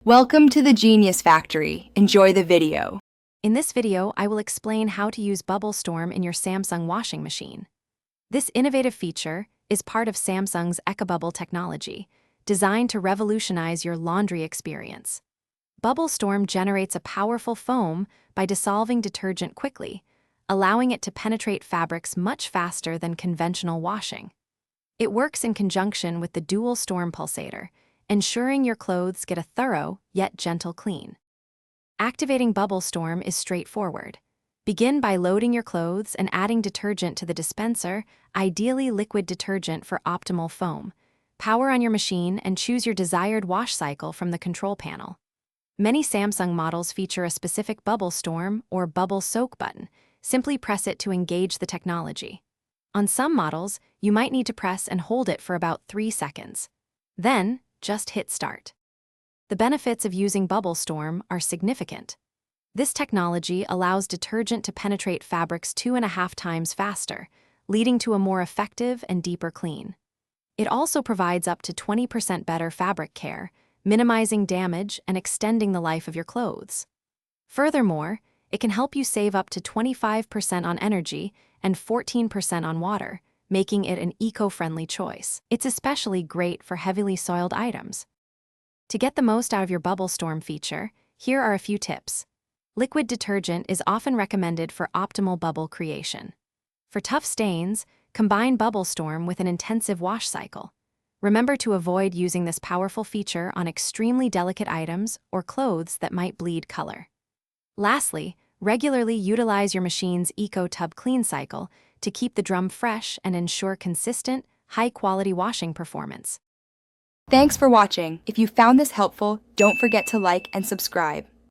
Welcome to the Genius Factory. Enjoy the video. In this video, I will explain how to use Bubble Storm in your Samsung washing machine. This innovative feature is part of Samsung's EcoBubble technology, designed to revolutionize your laundry experience. Bubble Storm generates a powerful foam by dissolving detergent quickly, allowing it to penetrate fabrics much faster than conventional washing. It works in conjunction with the dual storm pulsator, ensuring your clothes get a thorough yet gentle clean. Activating Bubble Storm is straightforward. Begin by loading your clothes and adding detergent to the dispenser, ideally liquid detergent for optimal foam. Power on your machine and choose your desired wash cycle from the control panel. Many Samsung models feature a specific Bubble Storm or Bubble Soak button. Simply press it to engage the technology. On some models, you might need to press and hold it for about 3 seconds. Then, just hit start. The benefits of using Bubble Storm are significant. This technology allows detergent to penetrate fabrics 2.5 times faster, leading to a more effective and deeper clean. It also provides up to 20% better fabric care, minimizing damage and extending the life of your clothes. Furthermore, it can help you save up to 25% on energy and 14% on water, making it an eco-friendly choice. It's especially great for heavily soiled items. To get the most out of your Bubble Storm feature, here are a few tips. Liquid detergent is often recommended for optimal bubble creation. For tough stains, combine Bubble Storm with an intensive wash cycle. Remember to avoid using this powerful feature on extremely delicate items or clothes that might bleed color. Lastly, regularly utilize your machine's Eco Tub Clean cycle to keep the drum fresh and ensure consistent, high-quality washing performance. Thanks for watching. If you found this helpful, don't forget to like and subscribe.